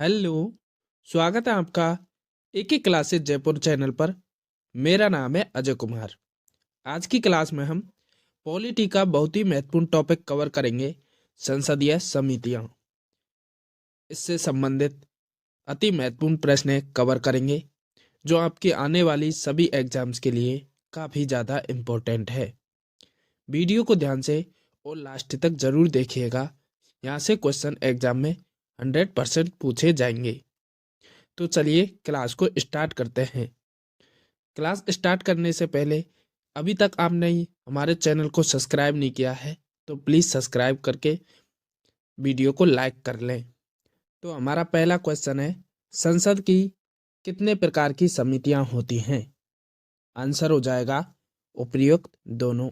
Hello. स्वागत है आपका एक ही क्लासेस जयपुर चैनल पर। मेरा नाम है अजय कुमार। आज की क्लास में हम पॉलिटी का बहुत ही महत्वपूर्ण टॉपिक कवर करेंगे, संसदीय समितियां। इससे संबंधित अति महत्वपूर्ण प्रश्न कवर करेंगे जो आपके आने वाली सभी एग्जाम्स के लिए काफ़ी ज़्यादा इम्पोर्टेंट है। वीडियो को ध्यान से और लास्ट तक जरूर देखिएगा। यहाँ से क्वेश्चन एग्जाम में 100% पूछे जाएंगे। तो चलिए क्लास को स्टार्ट करते हैं। क्लास स्टार्ट करने से पहले अभी तक आपने हमारे चैनल को सब्सक्राइब नहीं किया है तो प्लीज़ सब्सक्राइब करके वीडियो को लाइक कर लें। तो हमारा पहला क्वेश्चन है, संसद की कितने प्रकार की समितियां होती हैं? आंसर हो जाएगा उपर्युक्त दोनों।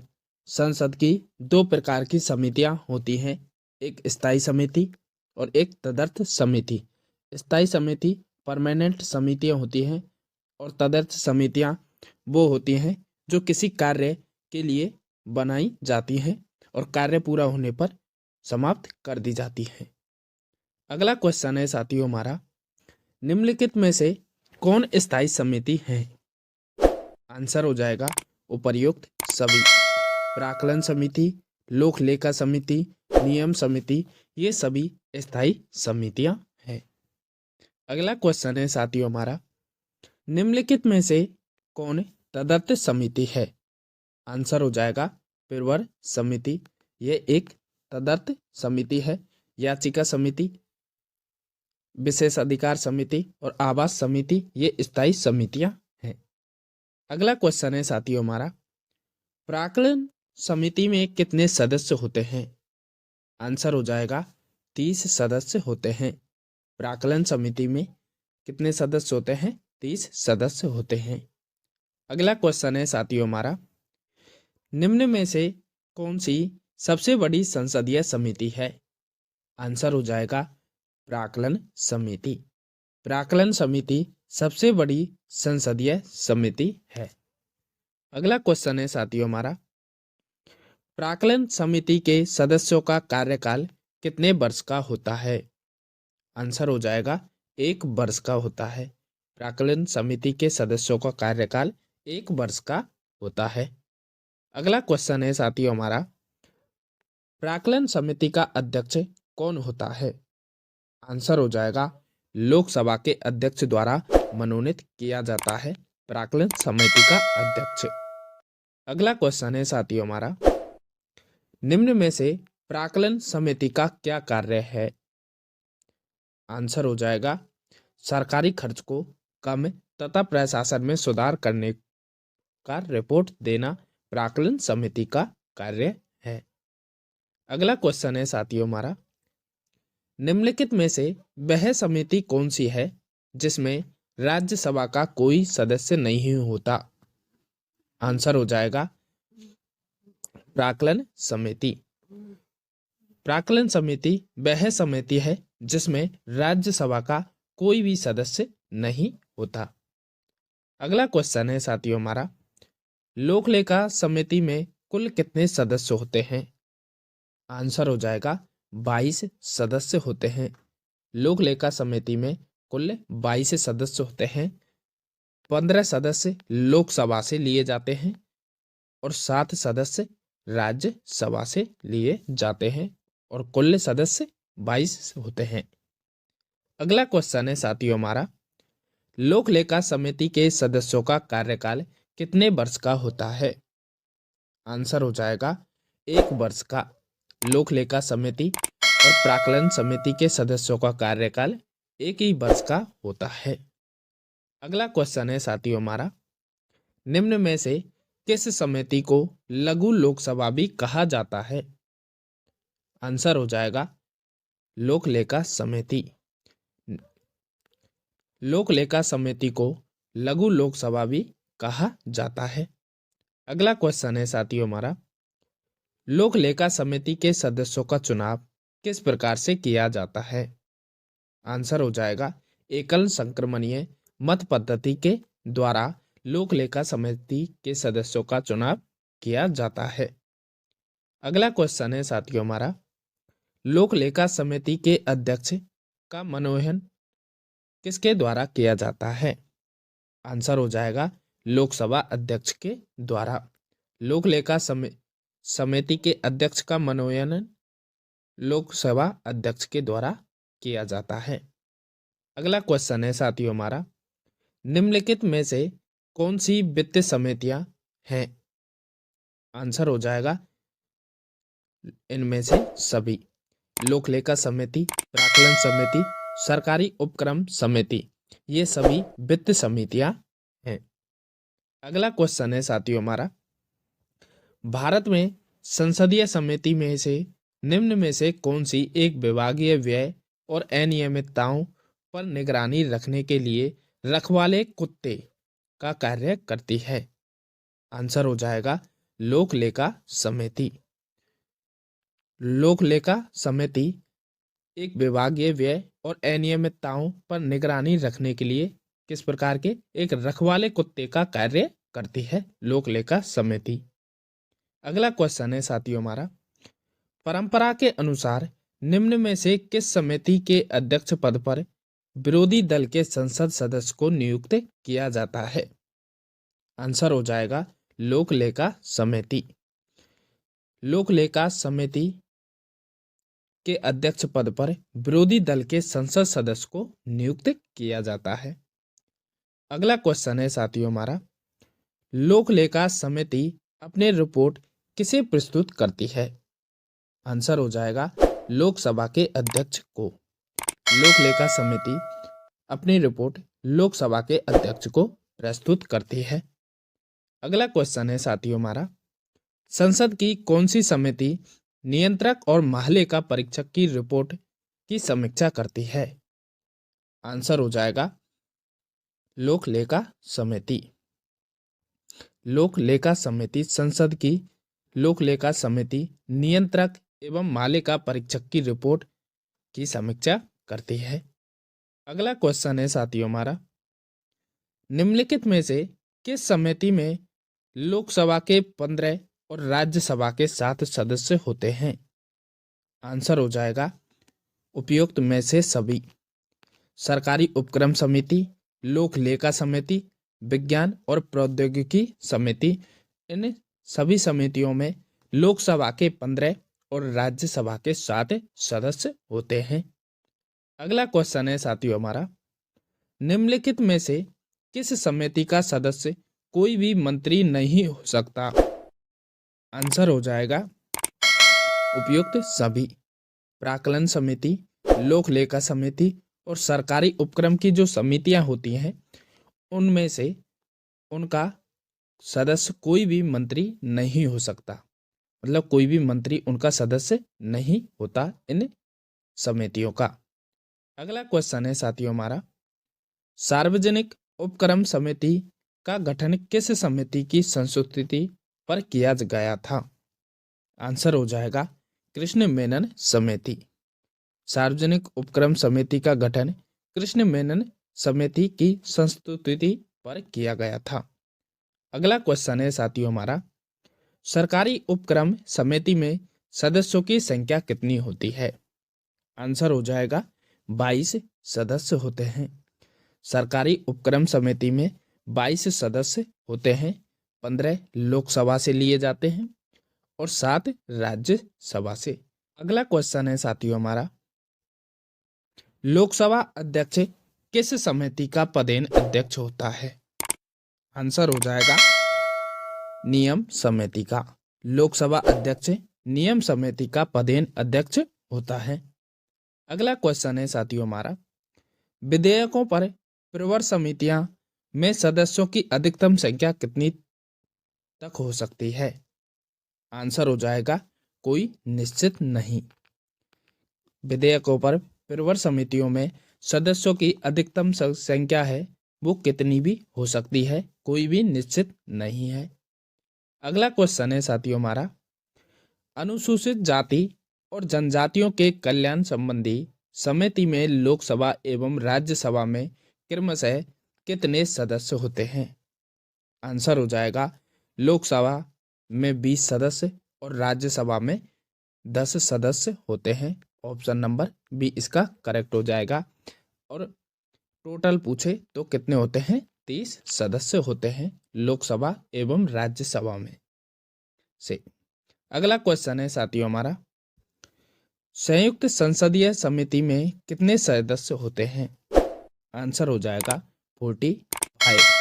संसद की दो प्रकार की समितियां होती हैं, एक स्थायी समिति और एक तदर्थ समिति। स्थायी समिति परमानेंट समितियां होती हैं और तदर्थ समितियां वो होती हैं जो किसी कार्य के लिए बनाई जाती हैं और कार्य पूरा होने पर समाप्त कर दी जाती हैं। अगला क्वेश्चन है साथियों हमारा, निम्नलिखित में से कौन स्थायी समिति है? आंसर हो जाएगा उपर्युक्त सभी। प्राक्कलन समिति, लोक लेखा समिति, नियम समिति, ये सभी स्थायी समितियां हैं। अगला क्वेश्चन है साथियों हमारा, निम्नलिखित में से कौन तदर्थ समिति है? आंसर हो जाएगा पेरवर समिति। यह एक तदर्थ समिति है। याचिका समिति, विशेष अधिकार समिति और आवास समिति ये स्थायी समितियां हैं। अगला क्वेश्चन है साथियों हमारा, प्राक्कलन समिति में कितने सदस्य होते हैं? आंसर हो जाएगा 30 सदस्य होते हैं। प्राक्कलन समिति में कितने सदस्य होते हैं? 30 सदस्य होते हैं। अगला क्वेश्चन है साथियों हमारा, निम्न में से कौन सी सबसे बड़ी संसदीय समिति है? आंसर हो जाएगा प्राक्कलन समिति। प्राक्कलन समिति सबसे बड़ी संसदीय समिति है। अगला क्वेश्चन है साथियों हमारा, प्राक्कलन समिति के सदस्यों का कार्यकाल कितने वर्ष का होता है? आंसर हो जाएगा 1 वर्ष का होता है। प्राक्कलन समिति के सदस्यों का कार्यकाल 1 वर्ष का होता है। अगला क्वेश्चन है साथियों हमारा, प्राक्कलन समिति का अध्यक्ष कौन होता है? आंसर हो जाएगा लोकसभा के अध्यक्ष द्वारा मनोनीत किया जाता है प्राक्कलन समिति का अध्यक्ष। अगला क्वेश्चन है साथियों हमारा, निम्न में से प्राक्कलन समिति का क्या कार्य है? आंसर हो जाएगा सरकारी खर्च को कम तथा प्रशासन में सुधार करने का रिपोर्ट देना प्राक्कलन समिति का कार्य है। अगला क्वेश्चन है साथियों हमारा, निम्नलिखित में से वह समिति कौन सी है जिसमें राज्यसभा का कोई सदस्य नहीं होता? आंसर हो जाएगा प्राक्कलन समिति। प्राक्कलन समिति वह समिति है जिसमें राज्यसभा का कोई भी सदस्य नहीं होता। अगला क्वेश्चन है साथियों हमारा, लोक लेखा समिति में कुल कितने सदस्य होते हैं? आंसर हो जाएगा 22 सदस्य होते हैं। लोक लेखा समिति में कुल 22 सदस्य होते हैं। 15 सदस्य लोकसभा से लिए जाते हैं और 7 सदस्य राज्यसभा से लिए जाते हैं और कुल सदस्य 22 होते हैं। अगला क्वेश्चन है साथियों हमारा, लोक लेखा समिति के सदस्यों का कार्यकाल कितने वर्ष का होता है? आंसर हो जाएगा 1 वर्ष का। लोक लेखा समिति और प्राक्कलन समिति के सदस्यों का कार्यकाल 1 ही वर्ष का होता है। अगला क्वेश्चन है साथियों हमारा, निम्न में से किस समिति को लघु लोकसभा भी कहा जाता है? आंसर हो जाएगा लोक लेखा समिति। लोक लेखा समिति को लघु लोकसभा भी कहा जाता है। अगला क्वेश्चन है साथियों हमारा, लोक लेखा समिति के सदस्यों का चुनाव किस प्रकार से किया जाता है? आंसर हो जाएगा एकल संक्रमणीय मत पद्धति के द्वारा लोक लेखा समिति के सदस्यों का चुनाव किया जाता है। अगला क्वेश्चन है साथियों हमारा, लोक लेखा समिति के अध्यक्ष का मनोनयन किसके द्वारा किया जाता है? आंसर हो जाएगा लोकसभा अध्यक्ष के द्वारा। लोक लेखा समिति के अध्यक्ष का मनोनयन लोकसभा अध्यक्ष के द्वारा किया जाता है। अगला क्वेश्चन है साथियों हमारा, निम्नलिखित में से कौन सी वित्त समितियां हैं? आंसर हो जाएगा इनमें से सभी। लोक लेखा समिति, प्राक्कलन समिति, सरकारी उपक्रम समिति, ये सभी वित्त समितियां हैं। अगला क्वेश्चन है साथियों हमारा, भारत में संसदीय समिति में से निम्न में से कौन सी एक विभागीय व्यय और अनियमितताओं पर निगरानी रखने के लिए रखवाले कुत्ते का कार्य करती है? आंसर हो जाएगा लोक लेखा समिति। लोक लेखा समिति एक विभागीय व्यय और अनियमितताओं पर निगरानी रखने के लिए किस प्रकार के एक रखवाले कुत्ते का कार्य करती है? लोक लेखा समिति। अगला क्वेश्चन है साथियों हमारा, परंपरा के अनुसार निम्न में से किस समिति के अध्यक्ष पद पर विरोधी दल के संसद सदस्य को नियुक्त किया जाता है? आंसर हो जाएगा लोक लेखा समिति। लोक लेखा समिति के अध्यक्ष पद पर विरोधी दल के संसद सदस्य को नियुक्त किया जाता है। अगला क्वेश्चन है साथियों हमारा, लोक लेखा समिति अपने रिपोर्ट किसे प्रस्तुत करती है? आंसर हो जाएगा लोकसभा के अध्यक्ष को। लोक लेखा समिति अपनी रिपोर्ट लोकसभा के अध्यक्ष को प्रस्तुत करती है। अगला क्वेश्चन है साथियों हमारा, संसद की कौन सी समिति नियंत्रक और महालेखा परीक्षक की रिपोर्ट की समीक्षा करती है? आंसर हो जाएगा लोक लेखा समिति। लोक लेखा समिति संसद की लोक लेखा समिति नियंत्रक एवं महालेखा परीक्षक की रिपोर्ट की समीक्षा करती है। अगला क्वेश्चन है साथियों हमारा, निम्नलिखित में से किस समिति में लोकसभा के 15 और राज्यसभा के 7 सदस्य होते हैं? आंसर हो जाएगा उपयुक्त में से सभी। सरकारी उपक्रम समिति, लोक लेखा समिति, विज्ञान और प्रौद्योगिकी समिति, इन सभी समितियों में लोकसभा के 15 और राज्यसभा के 7 सदस्य होते हैं। अगला क्वेश्चन है साथियों हमारा, निम्नलिखित में से किस समिति का सदस्य कोई भी मंत्री नहीं हो सकता? आंसर हो जाएगा उपयुक्त सभी। प्राक्कलन समिति, लोक लेखा समिति और सरकारी उपक्रम की जो समितियां होती हैं उनमें से उनका सदस्य कोई भी मंत्री नहीं हो सकता, मतलब कोई भी मंत्री उनका सदस्य नहीं होता इन समितियों का। अगला क्वेश्चन है साथियों हमारा, सार्वजनिक उपक्रम समिति का गठन किस समिति की संस्तुति पर किया गया था? आंसर हो जाएगा कृष्ण मेनन समिति। सार्वजनिक उपक्रम समिति का गठन कृष्ण मेनन समिति की संस्तुति पर किया गया था। अगला क्वेश्चन है साथियों हमारा, सरकारी उपक्रम समिति में सदस्यों की संख्या कितनी होती है? आंसर हो जाएगा 22 सदस्य होते हैं। सरकारी उपक्रम समिति में 22 सदस्य होते हैं। 15 लोकसभा से लिए जाते हैं और 7 राज्यसभा से। अगला क्वेश्चन है साथियों हमारा, लोकसभा अध्यक्ष किस समिति का पदेन अध्यक्ष होता है? आंसर हो जाएगा नियम समिति का। लोकसभा अध्यक्ष नियम समिति का पदेन अध्यक्ष होता है। अगला क्वेश्चन है साथियों हमारा, विधेयकों पर प्रवर समितियां में सदस्यों की अधिकतम संख्या कितनी तक हो सकती है? आंसर हो जाएगा कोई निश्चित नहीं। विधेयकों पर प्रवर समितियों में सदस्यों की अधिकतम संख्या है वो कितनी भी हो सकती है, कोई भी निश्चित नहीं है। अगला क्वेश्चन है साथियों हमारा, अनुसूचित जाति और जनजातियों के कल्याण संबंधी समिति में लोकसभा एवं राज्यसभा में क्रमशः कितने सदस्य होते हैं? आंसर हो जाएगा लोकसभा में 20 सदस्य और राज्यसभा में 10 सदस्य होते हैं। ऑप्शन नंबर बी इसका करेक्ट हो जाएगा। और टोटल पूछे तो कितने होते हैं? 30 सदस्य होते हैं लोकसभा एवं राज्यसभा में से। अगला क्वेश्चन है साथियों हमारा, संयुक्त संसदीय समिति में कितने सदस्य होते हैं? आंसर हो जाएगा 45।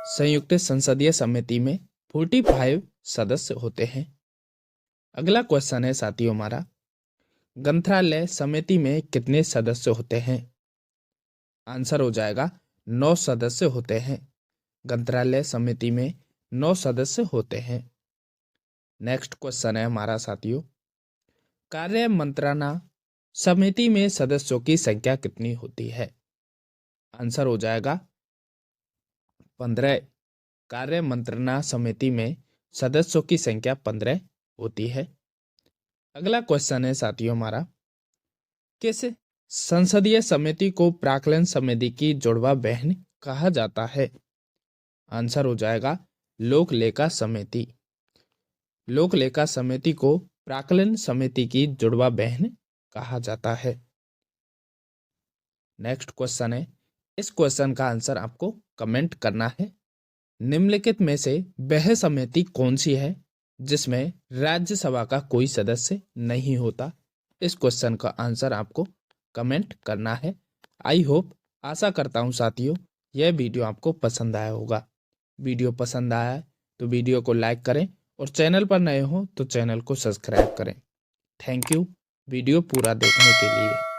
संयुक्त संसदीय समिति में 45 सदस्य होते हैं। अगला क्वेश्चन है साथियों हमारा, ग्रंथालय समिति में कितने सदस्य होते हैं? आंसर हो जाएगा 9 सदस्य होते हैं। ग्रंथालय समिति में 9 सदस्य होते हैं। नेक्स्ट क्वेश्चन है हमारा साथियों, कार्य मंत्रणा समिति में सदस्यों की संख्या कितनी होती है? आंसर हो जाएगा 15। कार्य मंत्रणा समिति में सदस्यों की संख्या 15 होती है। अगला क्वेश्चन है साथियों हमारा, किस संसदीय समिति को प्राक्कलन समिति की जुड़वा बहन कहा जाता है? आंसर हो जाएगा लोक लेखा समिति। लोक लेखा समिति को प्राक्कलन समिति की जुड़वा बहन कहा जाता है। नेक्स्ट क्वेश्चन है, इस क्वेश्चन का आंसर आपको कमेंट करना है। निम्नलिखित में से वह समिति कौन सी है जिसमें राज्यसभा का कोई सदस्य नहीं होता? इस क्वेश्चन का आंसर आपको कमेंट करना है। आई होप, आशा करता हूं साथियों यह वीडियो आपको पसंद आया होगा। वीडियो पसंद आया है तो वीडियो को लाइक करें और चैनल पर नए हो तो चैनल को सब्सक्राइब करें। थैंक यू वीडियो पूरा देखने के लिए।